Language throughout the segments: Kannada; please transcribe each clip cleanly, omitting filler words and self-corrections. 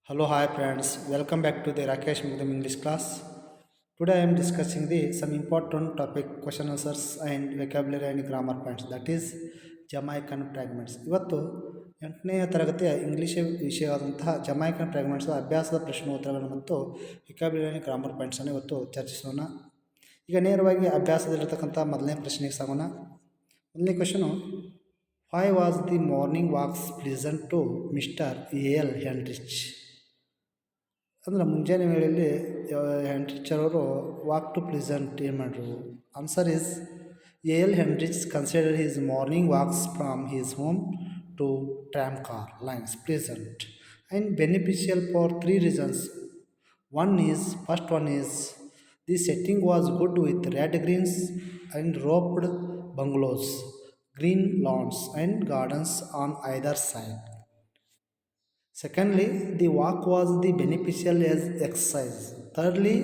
Hello, hi friends. Welcome back to the Rakesh Mugdam English class. Today I am discussing some important topic, question answers and vocabulary and grammar points. That is Jamaican fragments. ಇವತ್ತು 8ನೇ ತರಗತಿಯ ಇಂಗ್ಲಿಷ್ ವಿಷಯವಾದಂತಹ ಜಮೈಕನ್ ಫ್ರಾಗ್ಮೆಂಟ್ಸ್ ಅಭ್ಯಾಸದ ಪ್ರಶ್ನೋತ್ತರಗಳು ಮತ್ತು ವಿಕಾಬಿಲರಿ ಗ್ರಾಮರ್ ಪಾಯಿಂಟ್ಸ್ ಅನ್ನು ಇವತ್ತು ಚರ್ಚಿಸೋಣ. ಈಗ ನೇರವಾಗಿ ಅಭ್ಯಾಸದಲ್ಲಿರ್ತಕ್ಕಂಥ ಮೊದಲನೇ ಪ್ರಶ್ನೆಗೆ ಸಾಗೋಣ. ಮೊದಲನೇ question, why was the morning walks pleasant to mister L Henrich? ಅಂದ್ರೆ ಮುಂಜಾನೆ ವೇಳೆಯಲ್ಲಿ ಹೆನ್ರಿಚರ್ ಅವರು ವಾಕ್ ಟು ಪ್ಲಿಸೆಂಟ್ ಏನು ಮಾಡ್ರು? Answer is L Henrich consider his morning walks from his home to tram car lines pleasant and beneficial for three reasons. First one is the setting was good with red greens and roped bungalows, green lawns and gardens on either side. Secondly, the walk was the beneficial as exercise. Thirdly,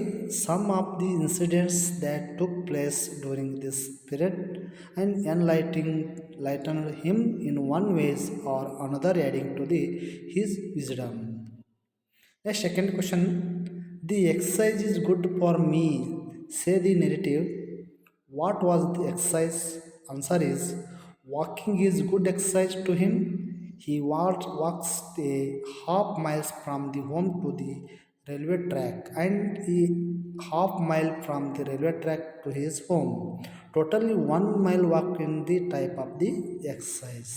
some of the incidents that took place during this period and enlightened him in one ways or another, adding to his wisdom. The second question, the exercise is good for me. Say the narrative. What was the exercise? Answer is walking is good exercise to him. He walks a half miles from the home to the railway track and a half mile from the railway track to his home. Totally 1 mile walk in the type of the exercise.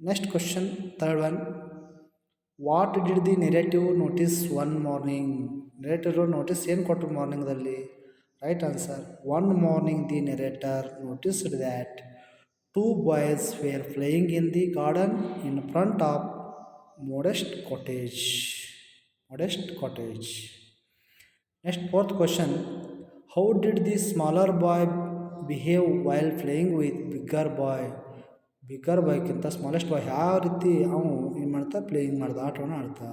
Next question, third one. What did the narrative notice one morning? Narrator notice ಏನು ಕೊಟ್ಟರು ಮಾರ್ನಿಂಗ್ದಲ್ಲಿ? Right answer, one morning the narrator noticed that two boys were playing in the garden in front of modest cottage. Modest cottage. Next, fourth question. How did the smaller boy behave while playing with bigger boy? Bigger ಬಾಯ್ಗಿಂತ ಸ್ಮಾಲೆಸ್ಟ್ ಬಾಯ್ ಯಾವ ರೀತಿ ಅವನು ಏನು ಮಾಡ್ತಾ ಪ್ಲೇಯಿಂಗ್ ಮಾಡ್ದ, ಆಟವನ್ನು ಆಡ್ತಾ?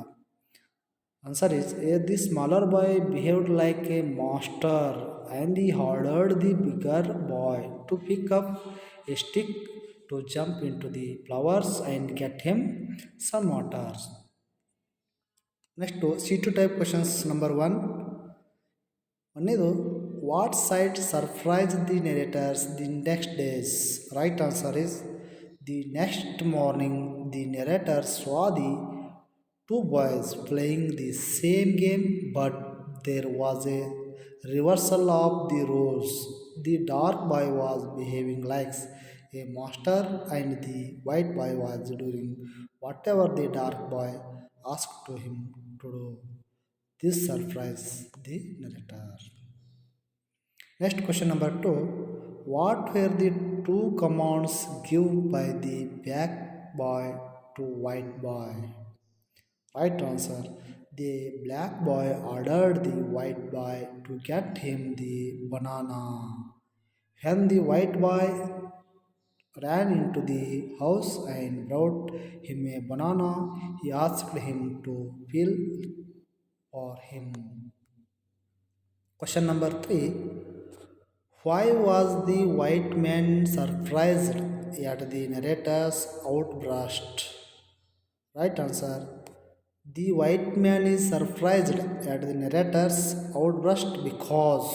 Answer is the smaller boy behaved like a master and he ordered the bigger boy to pick up a stick to jump in to the flowers and get him some waters. Next C2 type questions. Number 1. ಒಂದೇದು, what sight surprise the narrators the next days? Right answer is the next morning the narrator saw the two boys playing the same game, but there was a reversal of the roles. The dark boy was behaving like a master and the white boy was doing whatever the dark boy asked to him to do. This surprised the narrator. Next question, number 2. What were the two commands given by the black boy to white boy? Right answer. The black boy ordered the white boy to get him the banana. When the white boy ran into the house and brought him a banana, he asked him to peel for him. Question number 3. Why was the white man surprised at the narrator's outburst? Right answer. The white man is surprised at the narrator's outburst because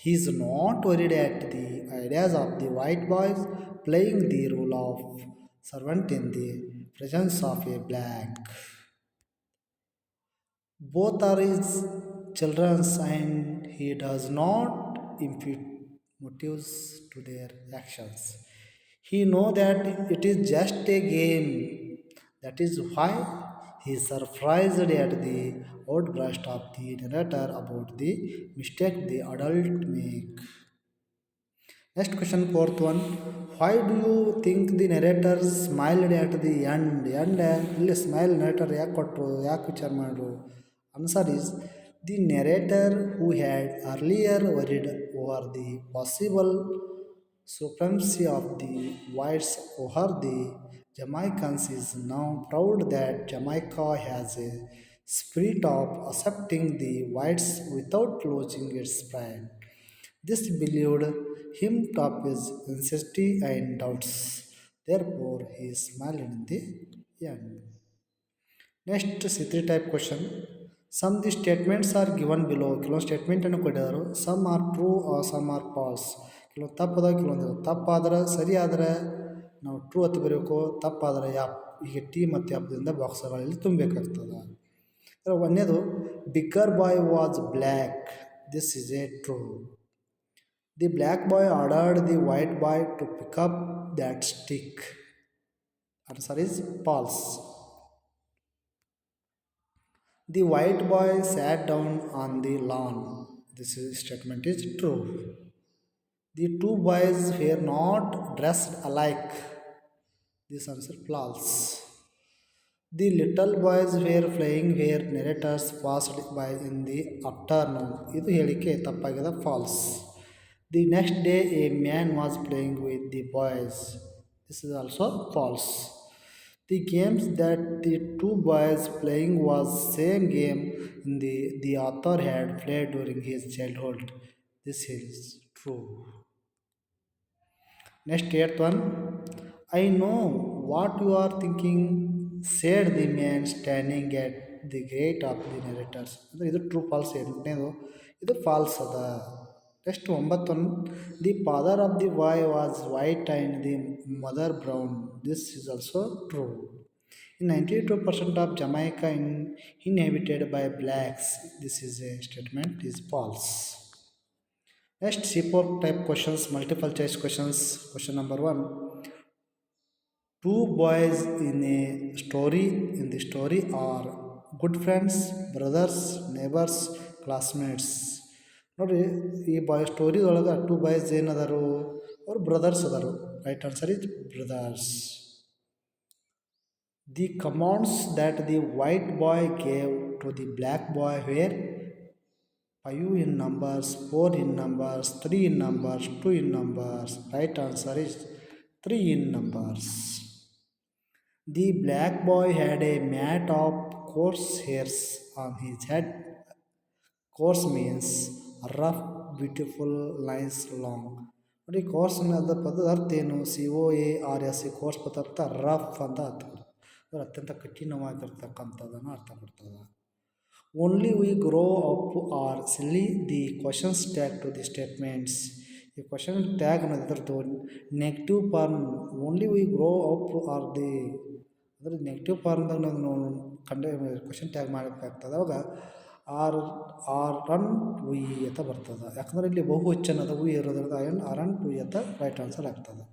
he is not worried at the ideas of the white boys playing the role of servant in the presence of a black. Both are his children and he does not impute motives to their actions. He knows that it is just a game. That is why he is surprised at the outburst of the narrator about the mistake the adult make. Next question, fourth one. Why do you think the narrator smiled at the end? ಇಲ್ಲಿ ಸ್ಮೈಲ್ narrator ಯಾಕೆ ಕೊಟ್ಟರು, ಯಾಕೆ ವಿಚಾರ ಮಾಡ್ರು? Answer is the narrator who had earlier worried over the possible supremacy of the whites over the Jamaicans is now proud that Jamaica has a spirit of accepting the whites without losing its pride. This believed him top his anxiety and doubts. Therefore, he smiled in the end. Next C3 type question. Some the statements are given below. ಕೆಲವೊಂದು ಸ್ಟೇಟ್ಮೆಂಟನ್ನು ಕೊಟ್ಟಿದ್ದಾರೆ. Some are true are some are false. ಕೆಲವೊಂದು ತಪ್ಪದ, ಕೆಲವೊಂದು ತಪ್ಪಾದ್ರೆ, ಸರಿ ಆದರೆ ನಾವು ಟ್ರೂ ಅಂತ ಬರೀಬೇಕು, ತಪ್ಪಾದರೆ ಯಾಪ್ ಹೀಗೆ ಟಿ ಮತ್ತು ಯಾಪ್ದಿಂದ ಬಾಕ್ಸ್ಗಳಲ್ಲಿ ತುಂಬಬೇಕಾಗ್ತದೆ. ಒಂದೇದು bigger boy was black. This is a true. The black boy ordered the white boy to pick up that stick. Answer is false. The white boy sat down on the lawn. This statement is true. The two boys were not dressed alike. This answer false. The little boys were playing where narrators passed by in the afternoon. ಇದು ಹೇಳಿಕೆ ತಪ್ಪಾಗಿದೆ, false. The next day a man was playing with the boys. This is also false. The games that the two boys playing was same game the author had played during his childhood. This is true. Next, eighth one. I know what you are thinking, said the man standing at the gate of the narrators. ಅಂದರೆ ಇದು ಟ್ರೂ ಫಾಲ್ಸ್. ಎಂಟನೇದು ಇದು ಫಾಲ್ಸ್ ಅದ. ನೆಕ್ಸ್ಟ್ ಒಂಬತ್ತೊಂದು. The father of the boy was white and the mother brown. This is also true. In 92% of Jamaica inhabited by blacks. This is a statement is false. Next, C4 type questions, multiple choice questions. Question number 1. Two boys in the story are good friends, brothers, neighbors, classmates. ನೋಡಿರಿ, ಈ ಸ್ಟೋರಿ ಒಳಗೆ ಟೂ ಬಾಯ್ಸ್ ಏನದಾರು, ಅವ್ರು ಬ್ರದರ್ಸ್ ಅದಾರು. Right answer is brothers. The commands that the white boy gave to the black boy were 5 in numbers, 4 in numbers, 3 in numbers, 2 in numbers. Right answer is 3 in numbers. The black boy had a mat of coarse hairs on his head. Coarse means rough, beautiful, nice, long. ನೋಡಿ, ಕೋರ್ಸ್ ಅನ್ನೋದ ಪದದ ಅರ್ಥ ಏನು? COARS, ಕೋರ್ಸ್ ಪದ ಅರ್ಥ ರಫ್ ಅಂತ ಅರ್ಥ. ಅತ್ಯಂತ ಕಠಿಣವಾಗಿರ್ತಕ್ಕಂಥದ್ದನ್ನು ಅರ್ಥ ಕೊಡ್ತದೆ. Only we grow up are silly the questions tag to the statements. ಈ ಕ್ವಶನ್ ಟ್ಯಾಗ್ ಅನ್ನೋದ್ರದ್ದು negative form. Only we grow up are the ಅಂದರೆ ನೆಗೆಟಿವ್ ಫಾರ್ಮ್ದಾಗ ನಾವು ಕ್ವಶನ್ ಟ್ಯಾಗ್ ಮಾಡಬೇಕಾಗ್ತದೆ. ಅವಾಗ ಆರ್ ವಿ ಅಂತ ಬರ್ತದೆ. ಯಾಕಂದರೆ ಇಲ್ಲಿ ಬಹು ಹೆಚ್ಚನದ ವಿ ಇರೋದ್ರಿಂದ ಆರ್ ವಿ ಅಂತ ರೈಟ್ ಆನ್ಸರ್ ಆಗ್ತದೆ.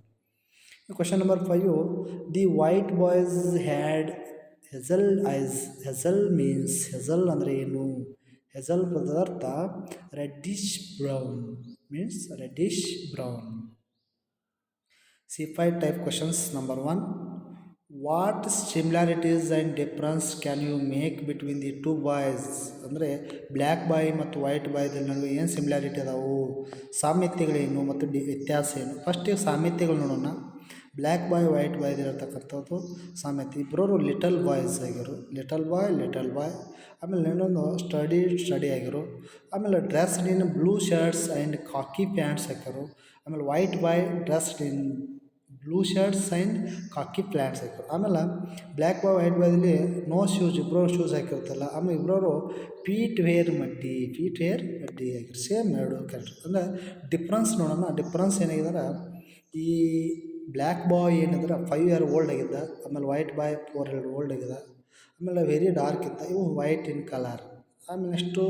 Question number 5. The white boys had hazel eyes. Hazel means hazel ಅಂದರೆ ಏನು? hazel ಪದಾರ್ಥ reddish brown, means reddish brown. C5 type questions. Number 1. What similarities and difference can you make between the two boys? ಅಂದರೆ ಬ್ಲ್ಯಾಕ್ ಬಾಯ್ ಮತ್ತು ವೈಟ್ ಬಾಯ್ದಲ್ಲಿ ನಡುವೆ ಏನು ಸಿಮಿಲಾರಿಟಿ ಅದಾವು, ಸಾಮ್ಯತೆಗಳೇನು ಮತ್ತು ವ್ಯತ್ಯಾಸ ಏನು? ಫಸ್ಟಿಗೆ ಸಾಮ್ಯತೆಗಳು ನೋಡೋಣ. ಬ್ಲ್ಯಾಕ್ ಬಾಯ್ ವೈಟ್ ಬಾಯ್ದಿರತಕ್ಕಂಥದ್ದು ಸಾಮ್ಯತೆ. ಇಬ್ಬರು ಲಿಟಲ್ ಬಾಯ್ಸ್ ಆಗಿರು, ಲಿಟಲ್ ಬಾಯ್. ಆಮೇಲೆ ಇನ್ನೊಂದು ಸ್ಟಡಿ ಆಗಿರು. ಆಮೇಲೆ dressed in blue shirts and khaki pants ಹಾಕ್ಯಾರು. ಆಮೇಲೆ white boy dressed in blue shirts and khaki pants ಹಾಕ್ಯಾರು. ಆಮೇಲೆ ಬ್ಲ್ಯಾಕ್ ಬಾಯ್ ವೈಟ್ ಬಾಯ್ದಲ್ಲಿ ನೋ ಶೂಸ್, ಇಬ್ಬರು ಶೂಸ್ ಹಾಕಿರ್ತಲ್ಲ. ಆಮೇಲೆ ಇಬ್ಬರು ಫೀಟ್ ವೇರ್ ಮಡ್ಡಿ ಆಗಿರು. ಸೇಮ್ ಎರಡು ಕ್ಯಾರೆಕ್ಟರ್. ಅಂದರೆ ಡಿಫ್ರೆನ್ಸ್ ನೋಡೋಣ. ಡಿಫ್ರೆನ್ಸ್ ಏನಾಗಿದ್ದಾರೆ, ಈ ಬ್ಲ್ಯಾಕ್ ಬಾಯ್ ಏನಂದ್ರೆ 5 year ಓಲ್ಡ್ ಆಗಿದ್ದ. ಆಮೇಲೆ ವೈಟ್ ಬಾಯ್ 4 year ಓಲ್ಡ್ ಆಗಿದೆ. ಆಮೇಲೆ ವೆರಿ ಡಾರ್ಕ್ ಇದ್ದ, ಇವು ವೈಟ್ ಇನ್ ಕಲರ್. ಆಮೇಲೆ ನೆಕ್ಸ್ಟು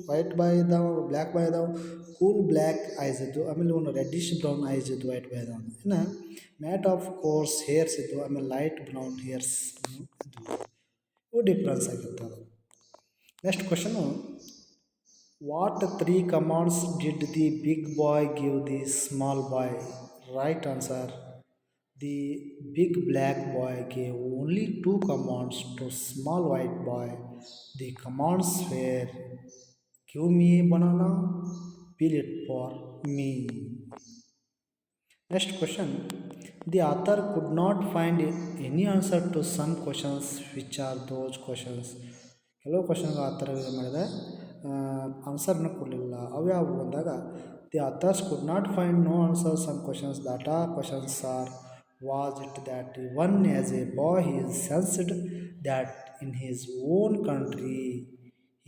ವೈಟ್ ಬಾಯ್ ಇದ್ದಾವೆ, ಬ್ಲ್ಯಾಕ್ ಬಾಯ್ ಇದ್ದಾವೆ ಕೂಲ್ ಬ್ಲ್ಯಾಕ್ ಐಸ್ ಇದ್ದು. ಆಮೇಲೆ ಇವನು ರೆಡ್ಡಿಶ್ ಬ್ರೌನ್ ಐಸ್ ಇದ್ದು ವೈಟ್ ಬಾಯ್ ಇದ್ದಾವೆ. ಇನ್ನು ಮ್ಯಾಟ್ ಆಫ್ ಕೋರ್ಸ್ ಹೇರ್ಸ್ ಇದ್ದು. ಆಮೇಲೆ ಲೈಟ್ ಬ್ರೌನ್ ಹೇರ್ಸ್ ಇದ್ದು. ಇವು ಡಿಫ್ರೆನ್ಸ್ ಆಗಿರ್ತದೆ. Next question. What 3 commands did the big boy give the small boy? Right answer. The big black boy gave only 2 commands to small white boy. The commands were give me a banana, peel it for me. Next question. The author could not find any answer to some questions. Which are those questions? ಕೆಲವು ಕ್ವಶನ್ಗೆ ಆಥರ್ ಏನು ಮಾಡಿದೆ, ಆನ್ಸರ್ನ ಕೊಡಲಿಲ್ಲ. ಅವ್ಯಾವು ಬಂದಾಗ the authors could not find no answer some questions. That ಆ questions are: was it that one as a boy he sensed that in his own country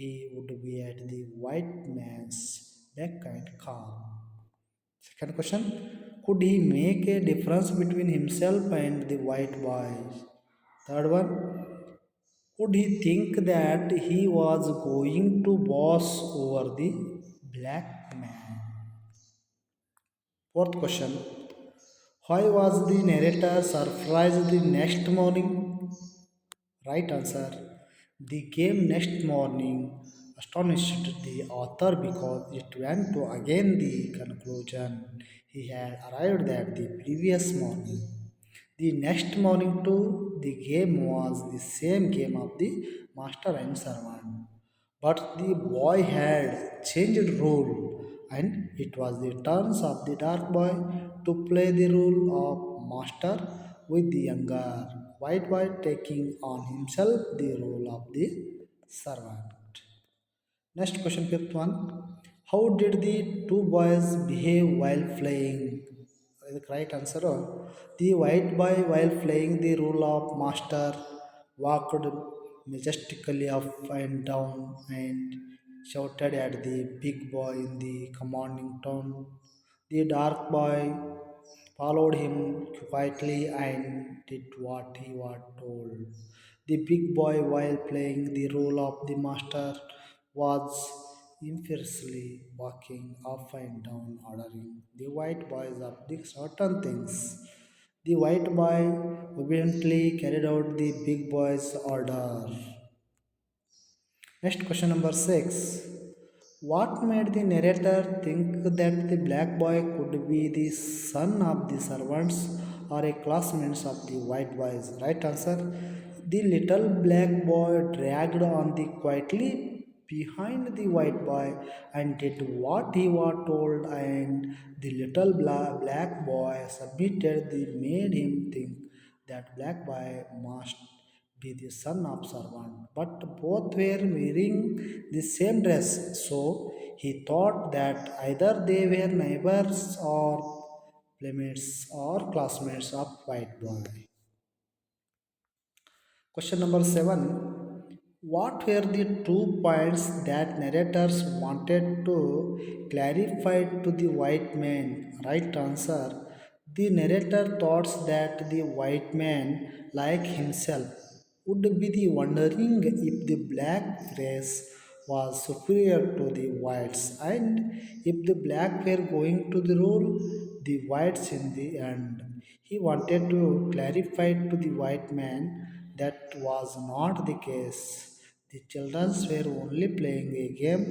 he would be at the white man's back and calm. Second question, could he make a difference between himself and the white boys? Third one, could he think that he was going to boss over the black man? Fourth question, why was the narrator surprised the next morning? Right answer. The game next morning astonished the author because it went to again the conclusion he had arrived at the previous morning. The next morning too, the game was the same game of the master and servant. But the boy had changed role, and it was the turns of the dark boy to play the role of master with the younger white boy taking on himself the role of the servant. Next question, fifth one. How did the two boys behave while playing? The correct answer. The white boy, while playing the role of master, walked majestically up and down and shouted at the big boy in the commanding tone. The dark boy followed him quietly and did what he was told. The big boy, while playing the role of the master, was imperiously walking up and down, ordering the white boys of the certain things. The white boy obediently carried out the big boy's order. Next question number 6. What made the narrator think that the black boy could be the son of the servants or a classmate of the white boys? Right answer. The little black boy dragged on the quietly behind the white boy and did what he was told, and the little black boy submitted. The made him think that black boy must be the son of servant, but both were wearing the same dress, so he thought that either they were neighbors or playmates or classmates of white boy. Question number 7. What were the two points that narrators wanted to clarify to the white man? Right answer. The narrator thought that the white man, like himself, would be the wondering if the black race was superior to the whites and if the black were going to the rule the whites in the end. He wanted to clarify to the white man that was not the case. The children were only playing a game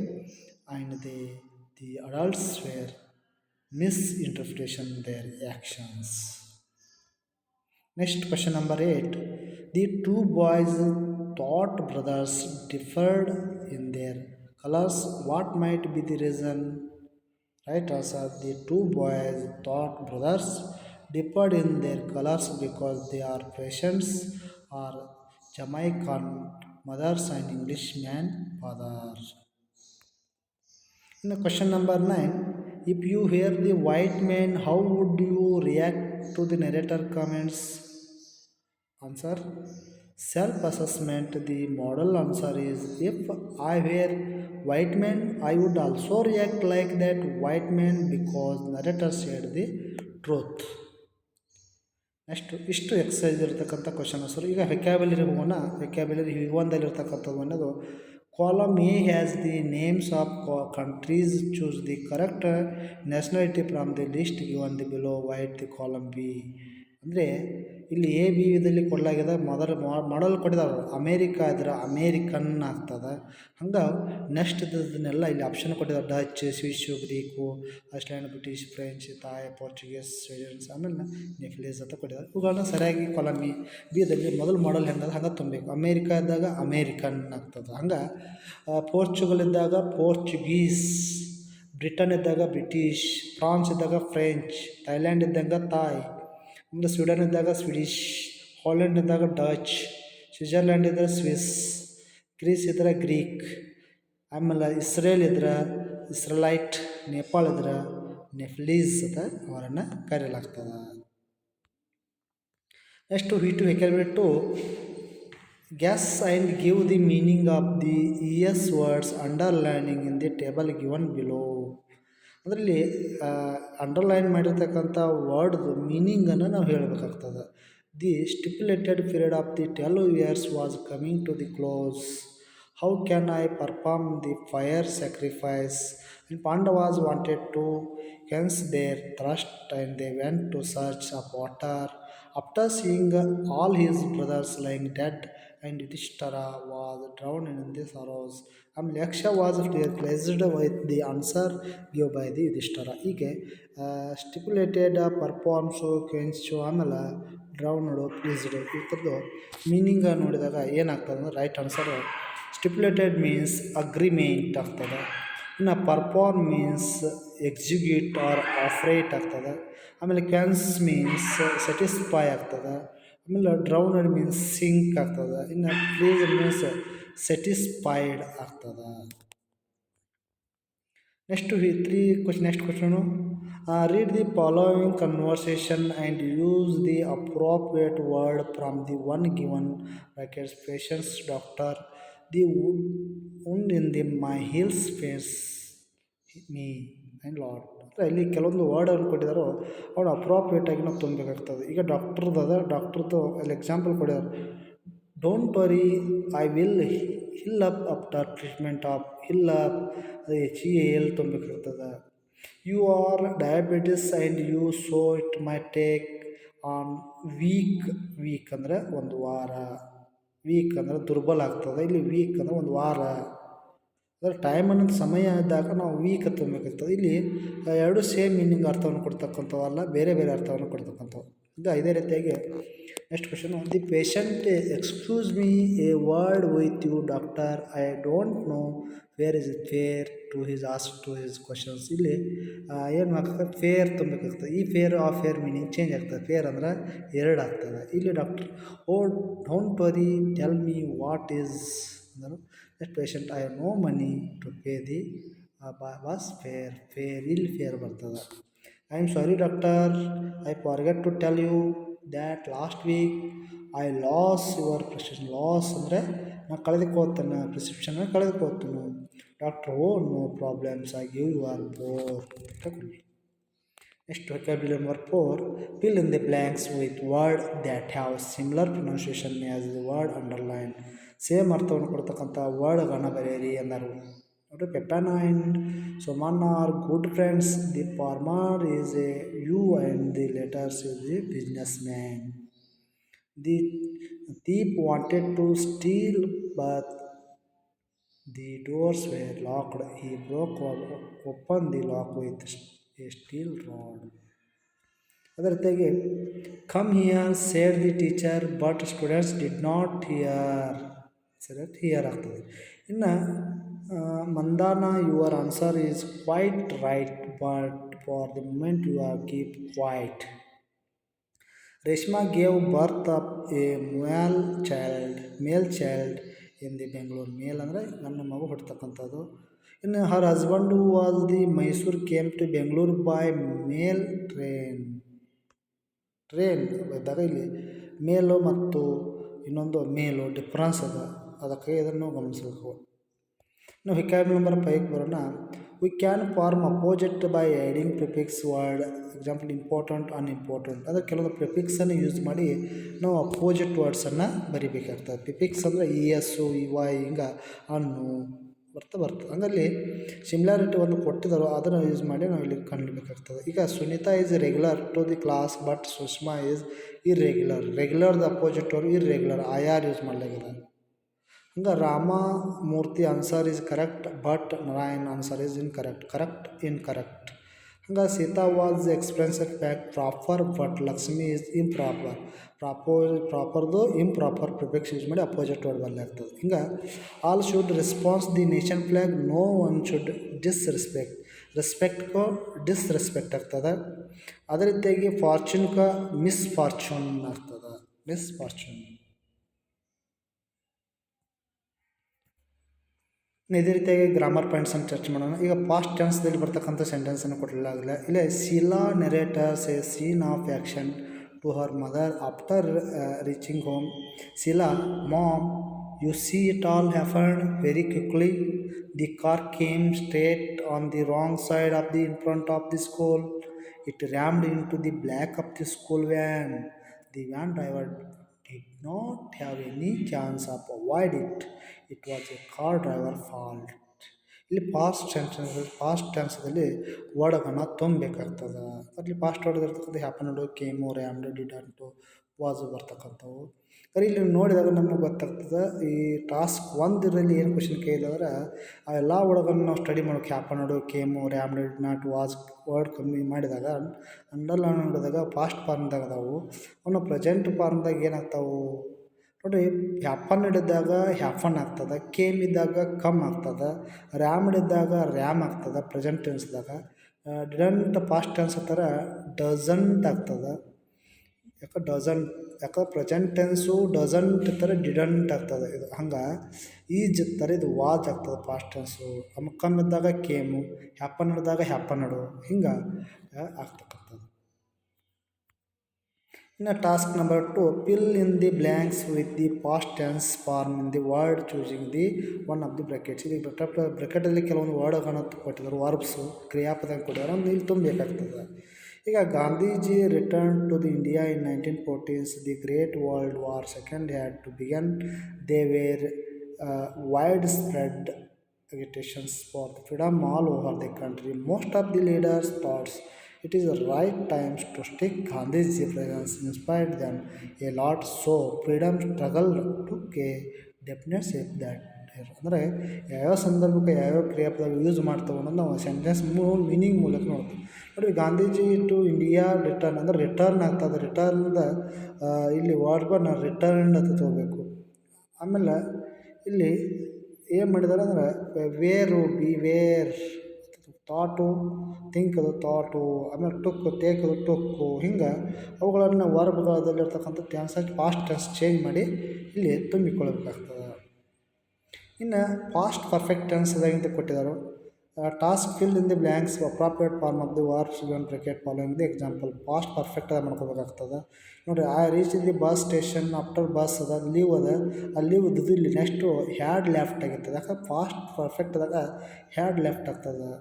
and the adults were misinterpreting their actions. Next question number 8. The two boys thought brothers differed in their colors. What might be the reason? Right answer. The two boys thought brothers differed in their colors because they are patients or Jamaican mothers and Englishman fathers. In the question number 9, if you hear the white man, how would you react to the narrator comments? Answer. Self assessment. The model answer is if I were white man, I would also react like that white man because narrator said the truth. Next ಇಷ್ಟು ಎಕ್ಸಸೈಸ್ ಇರತಕ್ಕಂಥ ಕ್ವಶನ್ ಆನ್ಸರ್. ಈಗ ವೆಕ್ಯಾಬುಲರಿ ಹೋಗೋಣ. ವೆಕ್ಯಾಬುಲರಿ ಒಂದಲ್ಲಿರ್ತಕ್ಕಂಥದ್ದು ಅನ್ನೋದು column A has the names of countries, choose the correct nationality from the list given the below, white the column B. ಅಂದರೆ ಇಲ್ಲಿ ಎ ಬಿ ವಿದಲ್ಲಿ ಕೊಡಲಾಗಿದೆ, ಮಾಡಲ್ ಕೊಟ್ಟಿದ್ದಾರೆ. ಅಮೇರಿಕಾ ಇದ್ರೆ ಅಮೇರಿಕನ್ ಆಗ್ತದೆ. ಹಂಗೆ ನೆಕ್ಸ್ಟ್ ಇದನ್ನೆಲ್ಲ ಇಲ್ಲಿ ಆಪ್ಷನ್ ಕೊಟ್ಟಿದ್ದಾರೆ. Dutch, Swiss, Greek, Iceland, British, French, Thai, Portuguese, Swedens, ಆಮೇಲೆ ನೆಫ್ಲೀಸ್ ಅಂತ ಕೊಟ್ಟಿದ್ದಾರೆ. ಇವುಗಳನ್ನ ಸರಿಯಾಗಿ ಕಾಲಮ್ ಬಿದಲ್ಲಿ ಮೊದಲು ಮಾಡಲ್ ಹೆಂಗದ ಹಂಗೆ ತುಂಬಬೇಕು. ಅಮೇರಿಕಾ ಇದ್ದಾಗ ಅಮೇರಿಕನ್ ಆಗ್ತದೆ. ಹಂಗೆ ಪೋರ್ಚುಗಲ್ ಇದ್ದಾಗ ಪೋರ್ಚುಗೀಸ್, ಬ್ರಿಟನ್ ಇದ್ದಾಗ ಬ್ರಿಟಿಷ್, ಫ್ರಾನ್ಸ್ ಇದ್ದಾಗ ಫ್ರೆಂಚ್, ಥೈಲ್ಯಾಂಡ್ ಇದ್ದಾಗ ಥಾಯ್, ಆಮೇಲೆ ಸ್ವೀಡನ್ ಇದ್ದಾಗ ಸ್ವೀಡಿಷ್, ಹಾಲೆಂಡ್ ಇದ್ದಾಗ ಡಚ್, ಸ್ವಿಟ್ಜರ್ಲ್ಯಾಂಡ್ ಇದ್ದರೆ ಸ್ವಿಸ್, ಗ್ರೀಸ್ ಇದ್ರೆ ಗ್ರೀಕ್, ಆಮೇಲೆ ಇಸ್ರೇಲ್ ಇದ್ರೆ ಇಸ್ರೇಲೈಟ್, ನೇಪಾಳ ಇದ್ರೆ ನೆಫ್ಲೀಸ್ ಅಂತ ಅವರನ್ನು ಕರೆಯಲಾಗ್ತದೆ. Next we to vocabulary to Guess and give the meaning of the ES words underlining in the table given below. ಅದರಲ್ಲಿ ಅಂಡರ್ಲೈನ್ ಮಾಡಿರ್ತಕ್ಕಂಥ ವರ್ಡ್ದು ಮೀನಿಂಗನ್ನು ನಾವು ಹೇಳಬೇಕಾಗ್ತದೆ. The stipulated period of the 12 years was coming to the close. How can I perform the fire sacrifice? And Pandavas wanted to quench their thirst and they went to search of water. After seeing all his brothers lying dead and Yudhishthira was drowned in the sorrows, Yaksha was pleased with the answer given by the Yudhishthira. ಹೀಗೆ ಸ್ಟಿಪ್ಯುಲೇಟೆಡ್ ಪರ್ಫಾರ್ಮ್ಸು ಕ್ವೆನ್ಸು ಆಮೇಲೆ ಡ್ರೌನ್ಡು ಪ್ಲೀಸ್ಡು ಈ ಥರದ್ದು ಮೀನಿಂಗ್ ನೋಡಿದಾಗ ಏನಾಗ್ತದೆ ಅಂದರೆ right answer stipulated means agreement ಆಗ್ತದೆ. ಇನ್ನು perform means execute R half rate ಆಗ್ತದೆ. ಆಮೇಲೆ ಕ್ಯಾನ್ಸ್ ಮೀನ್ಸ್ ಸ್ಯಾಟಿಸ್ಫೈ ಆಗ್ತದೆ. ಆಮೇಲೆ ಡ್ರೌನ್ಡ್ ಮೀನ್ಸ್ ಸಿಂಕ್ ಆಗ್ತದೆ. ಇನ್ನು ಪ್ಲೀಸ್ ಮೀನ್ಸ್ ಸ್ಯಾಟಿಸ್ಫೈಡ್ ಆಗ್ತದೆ. Next question read the following conversation and use the appropriate word from the one given brackets patients doctor the wound in the my heels face me and Lord. ಅಂದರೆ ಇಲ್ಲಿ ಕೆಲವೊಂದು ವರ್ಡನ್ನು ಕೊಟ್ಟಿದ್ದಾರೋ ಅವ್ರು ಅಪ್ರೋಪ್ರಿಯೇಟಾಗಿ ನಾವು ತುಂಬಬೇಕಾಗ್ತದೆ. ಈಗ ಡಾಕ್ಟ್ರದ್ದು ಅಲ್ಲಿ ಎಕ್ಸಾಂಪಲ್ ಕೊಟ್ಟಿದ್ದಾರೆ. Don't worry I will heal up after treatment of heal up HEAL ತುಂಬಬೇಕಾಗ್ತದೆ. You are diabetes and you so it my take on week ಅಂದರೆ ಒಂದು ವಾರ. ವೀಕ್ ಅಂದರೆ ದುರ್ಬಲ ಆಗ್ತದೆ. ಇಲ್ಲಿ ವೀಕ್ ಅಂದರೆ ಒಂದು ವಾರ. ಅಂದರೆ ಟೈಮ್ ಅನ್ನೋದು ಸಮಯ ಇದ್ದಾಗ ನಾವು ವೀಕ್ ತುಂಬಬೇಕಾಗ್ತದೆ. ಇಲ್ಲಿ ಎರಡು ಸೇಮ್ ಮೀನಿಂಗ್ ಅರ್ಥವನ್ನು ಕೊಡ್ತಕ್ಕಂಥವಲ್ಲ, ಬೇರೆ ಬೇರೆ ಅರ್ಥವನ್ನು ಕೊಡ್ತಕ್ಕಂಥವು. ಈಗ ಇದೇ ರೀತಿಯಾಗಿ next question the patient excuse me a word with you doctor I don't know where is it fair to his ask to his questions. ಇಲ್ಲಿ ಏನು ಮಾಡ್ತದೆ ಫೇರ್ ತುಂಬಬೇಕಾಗ್ತದೆ. ಈ ಫೇರ್ ಆ ಫೇರ್ ಮೀನಿಂಗ್ ಚೇಂಜ್ ಆಗ್ತದೆ. ಫೇರ್ ಅಂದರೆ ಎರಡು ಆಗ್ತದೆ. ಇಲ್ಲಿ doctor oh don't worry tell me what is ಅಂದರು. Next patient I have no money to pay the was fare ಇಲ್ಲಿ ಫೇರ್ ಬರ್ತದೆ. I am sorry doctor I forget to tell you that last week I lost your prescription. Lost ಅಂದರೆ ನಾನು ಕಳೆದುಕೋತೇನೆ, ಪ್ರಿಸ್ಕ್ರಿಪ್ಷನ್ನ ಕಳೆದುಕೋತೇನೆ. Doctor oh no problems I give you are four ತಗೊಳ್ಳಿ. Next vocabulary number 4 fill in the blanks with word that have similar pronunciation as the word underlined. Same ಅರ್ಥವನ್ನು ಕೊಡ್ತಕ್ಕಂಥ ವರ್ಡ್ಗಳನ್ನ ಬರೆಯಿರಿ ಎಂದರು. ನೋಡಿ ಪೆಪ್ಪಾನ and Somanna are good friends. The farmer is a you and the letters is the business man. The thief wanted to steal but the doors were locked. He broke open the lock with a steel rod. ಅದೇ ರೀತಿಯಾಗಿ come here said the teacher but students did not hear ಆಗ್ತದೆ. ಇನ್ನು ಮಂದಾನ your answer is quite right but for the moment you are keep quiet. Reshma gave birth up a male child in the Bengaluru. Male ಅಂದರೆ ನನ್ನ ಮಗು ಹುಟ್ಟತಕ್ಕಂಥದ್ದು. ಇನ್ನು her husband was the Mysuru came to Bengaluru by mail train ಇದ್ದಾಗ ಇಲ್ಲಿ ಮೇಲು ಮತ್ತು ಇನ್ನೊಂದು ಮೇಲು ಡಿಫ್ರೆನ್ಸ್ ಅದ, ಅದಕ್ಕೆ ಇದನ್ನು ಗಮನಿಸಬೇಕು. ನಾವು vocabulary number 5 ಬರೋಣ. We can form opposite by adding prefix word. Example important unimportant ಅಂದರೆ ಕೆಲವೊಂದು ಪ್ರಿಫಿಕ್ಸನ್ನು ಯೂಸ್ ಮಾಡಿ ನಾವು ಅಪೋಸಿಟ್ ವರ್ಡ್ಸನ್ನು ಬರಿಬೇಕಾಗ್ತದೆ. ಪ್ರಿಫಿಕ್ಸ್ ಅಂದರೆ ES EY ಹಿಂಗೆ ಅನ್ನು ಬರ್ತದೆ. ಹಂಗಲ್ಲಿ ಸಿಮಿಲಾರಿಟಿ ಒಂದು ಕೊಟ್ಟಿದ್ದಾರೋ ಅದನ್ನು ಯೂಸ್ ಮಾಡಿ ನಾವು ಇಲ್ಲಿ ಕಂಡುಹಿಡಬೇಕಾಗ್ತದೆ. ಈಗ Sunita is regular to the class but Sushma is irregular. ರೆಗ್ಯುಲರ್ದ ಅಪೋಸಿಟ್ ಅವರು ಇರ್ರೆಗ್ಯುಲರ್ IR ಯೂಸ್ ಮಾಡಲಾಗಿದೆ. ಹಂಗೆ Ramamurthy answer is correct but Narayan answer is incorrect. ಹಂಗೆ Sita was expensive fact proper but Lakshmi is improper. ಪ್ರಾಪರ್ದು ಇಂಪ್ರಾಪರ್ ಪ್ರಿಫಿಕ್ಸ್ ಯೂಸ್ ಮಾಡಿ ಅಪೋಸಿಟ್ ವರ್ಡ್ ಬರಲಾಗ್ತದೆ. ಹಿಂಗೆ all should response the nation flag, no one should ರೆಸ್ಪೆಕ್ಟ್ಕೋ ಡಿಸ್ರೆಸ್ಪೆಕ್ಟ್ ಆಗ್ತದೆ. ಅದೇ ರೀತಿಯಾಗಿ ಫಾರ್ಚೂನ್ಕ ಮಿಸ್ಫಾರ್ಚೂನ್ ಆಗ್ತದೆ. ಮಿಸ್ಫಾರ್ಚೂನ್. ಇದೇ ರೀತಿಯಾಗಿ ಗ್ರಾಮರ್ ಪಾಯಿಂಟ್ಸನ್ನು ಚರ್ಚೆ ಮಾಡೋಣ. ಈಗ ಪಾಸ್ಟ್ ಟೆನ್ಸ್ದಲ್ಲಿ ಬರ್ತಕ್ಕಂಥ ಸೆಂಟೆನ್ಸನ್ನು ಕೊಡಲಾಗಿಲ್ಲ. ಇಲ್ಲ Sheela narrators a scene of action to her mother after reaching home. Sheila, Mom, you see it all happened very quickly. The car came straight on the wrong side of the in front of the school. It rammed into the back of the school van. The van driver did not have any chance of avoid it. It was a car driver fault. ಇಲ್ಲಿ ಪಾಸ್ಟ್ ಟೆನ್ಸಲ್ಲಿ ವರ್ಡ್ಗಳನ್ನು ತುಂಬಬೇಕಾಗ್ತದೆ. ಅಲ್ಲಿ ಪಾಸ್ಟ್ ವರ್ಡ್ ಇರ್ತಕ್ಕಂಥ ಹ್ಯಾಪನ್ಡು, ಕೇಮು, ರ್ಯಾಮ್ಡು, ಡಿಡಂಟು, ವಾಸು ಬರ್ತಕ್ಕಂಥವು. ಆದರೆ ಇಲ್ಲಿ ನೋಡಿದಾಗ ನಮಗೆ ಗೊತ್ತಾಗ್ತದೆ ಈ ಟಾಸ್ಕ್ ಒಂದರಲ್ಲಿ ಏನು ಕ್ವಶನ್ ಕೇಳಿದ್ರೆ ಆ ಎಲ್ಲ ವರ್ಡ್ಗಳನ್ನು ನಾವು ಸ್ಟಡಿ ಮಾಡೋಕೆ ಹ್ಯಾಪನ್ಡು, ಕೇಮು, ರ್ಯಾಮ್ಡು, ಡಿಡ್ ನಾಟ್, ವಾಸ್ ವರ್ಡ್ ಕಮ್ಮಿ ಮಾಡಿದಾಗ ಅಂಡರ್ಲೈನ್ ನೋಡಿದಾಗ ಪಾಸ್ಟ್ ಫಾರ್ಮ್ದಾಗ ಅದಾವು. ಅವನ್ನ ಪ್ರೆಸೆಂಟ್ ಫಾರ್ಮ್ದಾಗ ಏನಾಗ್ತಾವು ನೋಡಿರಿ. ಹ್ಯಾಪನ್ ಹಿಡಿದಾಗ ಹ್ಯಾಪನ್ ಆಗ್ತದೆ, ಕೇಮ್ ಇದ್ದಾಗ ಕಮ್ ಆಗ್ತದೆ, ರ್ಯಾಮ್ ಹಿಡಿದಾಗ ರ್ಯಾಮ್ ಆಗ್ತದೆ ಪ್ರೆಸೆಂಟ್ ಟೆನ್ಸ್ದಾಗ. ಡಿಡಂಟ್ ಪಾಸ್ಟ್ ಟೆನ್ಸ್ ಥರ ಡಝಂಟ್ ಆಗ್ತದೆ. ಯಾಕೆ ಪ್ರೆಸೆಂಟ್ ಟೆನ್ಸು ಡಝಂಟ್ ಥರ ಡಿಡಂಟ್ ಆಗ್ತದೆ. ಇದು ಹಂಗೆ ಈಜ್ ಥರ ಇದು ವಾಚ್ ಆಗ್ತದೆ ಪಾಸ್ಟ್ ಟೆನ್ಸು. ಆಮೇಲೆ ಕಮ್ ಇದ್ದಾಗ ಕೇಮು, ಹ್ಯಾಪನ್ ಹಿಡಿದಾಗ ಹ್ಯಾಪನ್ ಹಿಡು, ಹಿಂಗೆ ಆಗ್ತಕ್ಕಂಥದ್ದು. ಇನ್ನು task number 2, fill in the blanks with the past tense form in the word choosing the one of the brackets. ಈಗ ಬ್ರೆಕೆಟಲ್ಲಿ ಕೆಲವೊಂದು ವರ್ಡ್ಗಳನ್ನು ಕೊಟ್ಟಿದ್ದಾರೆ, ವರ್ಬ್ಸು ಕ್ರಿಯಾಪದ ಕೊಟ್ಟಿದ್ದಾರೆ, ಒಂದು ಇಲ್ಲಿ ತುಂಬಬೇಕಾಗ್ತದೆ. ಈಗ Gandhiji return to the India in 1914. The great world war second had to begin. They were widespread agitations for the freedom all over the country. Most of the leaders thought it is the right time to stick. Gandhi's presence inspired them a lot, so freedom struggle took a definite shape that year. ಅಂದರೆ ಯಾವ್ಯಾವ ಸಂದರ್ಭಕ್ಕೆ ಯಾವ್ಯಾವ ಕ್ರಿಯಾಪದ ಯೂಸ್ ಮಾಡ್ತವೆ ಅನ್ನೋದು ನಾವು ಸೆಂಟೆನ್ಸ್ ಮೀನಿಂಗ್ ಮೂಲಕ ನೋಡ್ತೀವಿ. ನೋಡಿ, ಗಾಂಧೀಜಿ ಟು ಇಂಡಿಯಾ ರಿಟರ್ನ್ ಅಂದರೆ ರಿಟರ್ನ್ ಆಗ್ತದೆ. ರಿಟರ್ನ್ದ ಇಲ್ಲಿ ವರ್ಬನ್ನು ರಿಟರ್ನ್ ಅಂತ ತಗೋಬೇಕು. ಆಮೇಲೆ ಇಲ್ಲಿ ಏನು ಮಾಡಿದ್ದಾರೆ ಅಂದರೆ were, be were, thought, think ಅದು ಥಾಟು, ಆಮೇಲೆ ಟುಕ್ಕು, ಟೇಕ್ ಅದು ಟುಕ್ಕು, ಹಿಂಗೆ ಅವುಗಳನ್ನು ವರ್ಬ್ಗಳಲ್ಲಿರ್ತಕ್ಕಂಥ ಟೆನ್ಸ್ ಪಾಸ್ಟ್ ಟೆನ್ಸ್ ಚೇಂಜ್ ಮಾಡಿ ಇಲ್ಲಿ ತುಂಬಿಕೊಳ್ಳಬೇಕಾಗ್ತದೆ. ಇನ್ನು ಪಾಸ್ಟ್ ಪರ್ಫೆಕ್ಟ್ ಟೆನ್ಸ್ದಾಗಿಂತ ಕೊಟ್ಟಿದ್ದಾರೆ. Task fill in the blanks appropriate form of the verbs given bracket following the example. Past perfect ಅದ ಮಾಡ್ಕೋಬೇಕಾಗ್ತದೆ. ನೋಡಿರಿ, I reach the bus station after bus ಅದ, ಲೀವ್ ಅದ, ಆ ಲೀವ್ ಇದ್ದು ಇಲ್ಲಿ ನೆಕ್ಸ್ಟು ಹ್ಯಾಡ್ ಲೆಫ್ಟ್ ಆಗಿರ್ತದೆ. ಯಾಕಂದ್ರೆ ಪಾಸ್ಟ್ ಪರ್ಫೆಕ್ಟ್ದಾಗ ಹ್ಯಾಡ್ ಲೆಫ್ಟ್ ಆಗ್ತದೆ.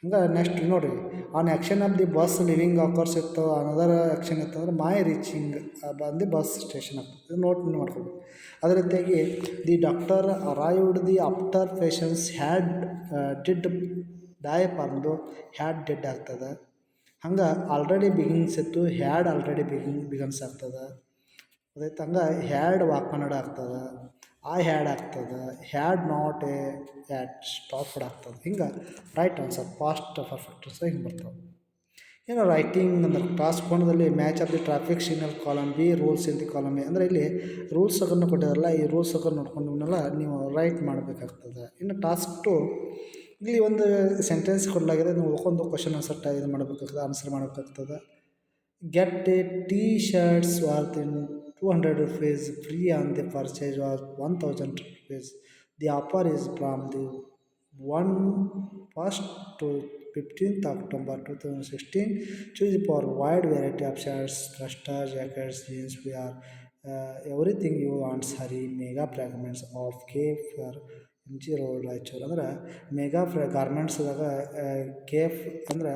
ಹಂಗೆ ನೆಕ್ಸ್ಟ್ ನೋಡಿರಿ, on action of the bus living occurs ಇತ್ತು, ಅನದರ್ ಆ್ಯಕ್ಷನ್ ಇತ್ತು ಅಂದ್ರೆ ಮೈ ರೀಚಿಂಗ್ ಬಂದು ಬಸ್ ಸ್ಟೇಷನ್ ಆಗ್ತದೆ. ಇದು ನೋಟ್ ಮಾಡ್ಕೊಬೇಕು. ಅದೇ ರೀತಿಯಾಗಿ the doctor arrived the after patients had did die ಫಾರ್ಮ್ದು ಹ್ಯಾಡ್ ಡಿಡ್ ಆಗ್ತದೆ. ಹಂಗೆ ಆಲ್ರೆಡಿ ಬಿಗಿನ್ಸ್ ಇತ್ತು, ಹ್ಯಾಡ್ ಆಲ್ರೆಡಿ ಬಿಗನ್ಸ್ ಆಗ್ತದೆ. ಅದೈತೆ ಹಂಗೆ ಹ್ಯಾಡ್ ವಾಕನಡ ಆಗ್ತದೆ, ಐ ಹ್ಯಾಡ್ ಆಗ್ತದೆ, had not a had stopped ಆಗ್ತದೆ. ಹಿಂಗೆ ರೈಟ್ ಆನ್ಸರ್ ಪಾಸ್ಟ್ ಪರ್ಫೆಕ್ಟ್ ಹಿಂಗೆ ಬರ್ತಾವೆ. ಏನು ರೈಟಿಂಗ್ ಅಂದ್ರೆ ಟಾಸ್ಕ್ 1ದಲ್ಲಿ match of the traffic signal column B, rules in the column A. ಅಂದರೆ ಇಲ್ಲಿ ರೂಲ್ಸನ್ನು ಕೊಟ್ಟಿದಾರಲ್ಲ, ಈ ರೂಲ್ಸನ್ನು ನೋಡ್ಕೊಂಡವನ್ನೆಲ್ಲ ನೀವು ರೈಟ್ ಮಾಡಬೇಕಾಗ್ತದೆ. ಇನ್ನು ಟಾಸ್ಕ್ 2, ಇಲ್ಲಿ ಒಂದು ಸೆಂಟೆನ್ಸ್ ಕೊಡಲಾಗಿದೆ, ನೀವು ಒಂದು ಕ್ವಶನ್ ಆನ್ಸರ್ ಇದು ಮಾಡಬೇಕಾಗ್ತದೆ, ಆನ್ಸರ್ ಮಾಡಬೇಕಾಗ್ತದೆ. Get A T shirts worth in 200 rupees free on the purchase of 1000 rupees. The offer is from the 1st to 15th October 2016. Choose for wide variety of shirts, dusters, jackets, jeans, wear, everything you want. Sorry, mega fragments of Cape for MG Road Raichur. ಅಂದ್ರೆ ಮೆಗಾ ಗಾರ್ಮೆಂಟ್ಸ್ದಾಗ ಕೇಫ್ ಅಂದರೆ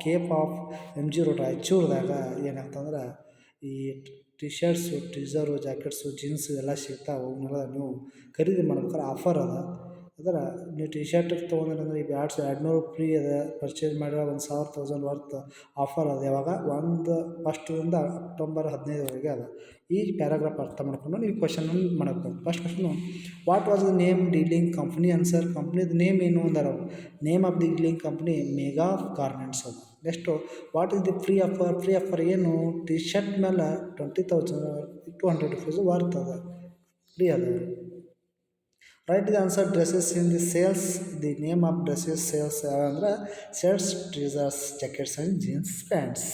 ಕೇಪ್ ಆಫ್ MG Road ರಾಯಚೂರ್ದಾಗ ಏನಾಗ್ತಂದ್ರೆ ಈ ಟಿ ಶರ್ಟ್ಸು, ಟ್ರೀಸರು, ಜಾಕೆಟ್ಸು, ಜೀನ್ಸು ಎಲ್ಲ ಸಿಗ್ತಾವೆ. ಅವನ್ನೆಲ್ಲ ನೀವು ಖರೀದಿ ಮಾಡ್ಬೇಕಾದ್ರೆ ಆಫರ್ ಅದ. ಅಂದ್ರೆ ನೀವು ಟಿ ಶರ್ಟ್ ತೊಗೊಂಡ್ರೆ ಈ 200 ಫ್ರೀ ಅದ, ಪರ್ಚೇಸ್ ಮಾಡಿದ್ರೆ 1000 ವರ್ತ್ ಆಫರ್ ಅದ. ಯಾವಾಗ ಫಸ್ಟಿಂದ ಅಕ್ಟೋಬರ್ 15 ಅದ. ಈ ಪ್ಯಾರಾಗ್ರಾಫ್ ಅರ್ಥ ಮಾಡ್ಕೊಂಡು ನೀವು ಕ್ವಶನ್ ಮಾಡಬೇಕು. First question, what was the name dealing company? Answer, ಕಂಪ್ನಿದು ನೇಮ್ ಏನು ಅಂದಾರ. Name of the dealing company mega garments ಅದ. Next, what is the free offer? Free offer ಏನು? ಟಿ ಶರ್ಟ್ ಮೇಲೆ 200 rupees ವರ್ತ್ ಅದ, ಫ್ರೀ ಅದ. Write the answer, dresses in the sales. The name of dresses sales ಅಂದರೆ shirts, trousers, jackets and jeans pants.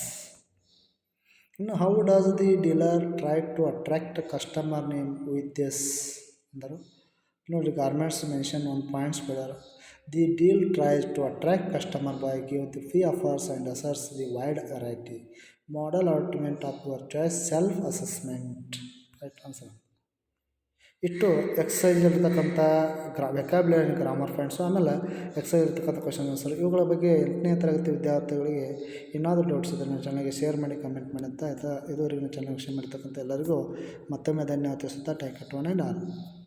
ಇನ್ನು how does the dealer try to attract customer name with this ಅಂದರು. ನೋಡಿ, ಗಾರ್ಮೆಂಟ್ಸ್ ಮೆನ್ಷನ್ ಒಂದು ಪಾಯಿಂಟ್ಸ್ ಕೊಡ್ಯಾರ. The deal tries to attract customer by give the free offers and assures the wide variety. Model argument of your choice, self assessment. Right answer. ಇಷ್ಟು ಎಕ್ಸಸೈಜ್ ಇರ್ತಕ್ಕಂಥ ವೆಕಾಬ್ಯುಲರಿ ಆ್ಯಂಡ್ ಗ್ರಾಮರ್ ಫ್ರೆಂಡ್ಸು. ಆಮೇಲೆ ಎಕ್ಸಸೈಜ್ ಇರ್ತಕ್ಕಂಥ ಕ್ವಶನ್ ಆನ್ಸರ್ ಇವುಗಳ ಬಗ್ಗೆ 8ನೇ ತರಗತಿ ವಿದ್ಯಾರ್ಥಿಗಳಿಗೆ ಏನಾದರೂ ಡೌಟ್ಸ್ ಇದ್ದರೆ ನನ್ನ ಚಾನಲ್ಗೆ ಶೇರ್ ಮಾಡಿ, ಕಮೆಂಟ್ ಮಾಡಿ ಅಂತ ಇದುವರೆಗೂ ಚಾನಲ್ ವೀಕ್ಷಣೆ ಮಾಡಿರ್ತಕ್ಕಂಥ ಎಲ್ಲರಿಗೂ ಮತ್ತೊಮ್ಮೆ ಧನ್ಯವಾದ ತಿಳಿಸುತ್ತಾ, thank you to one and all.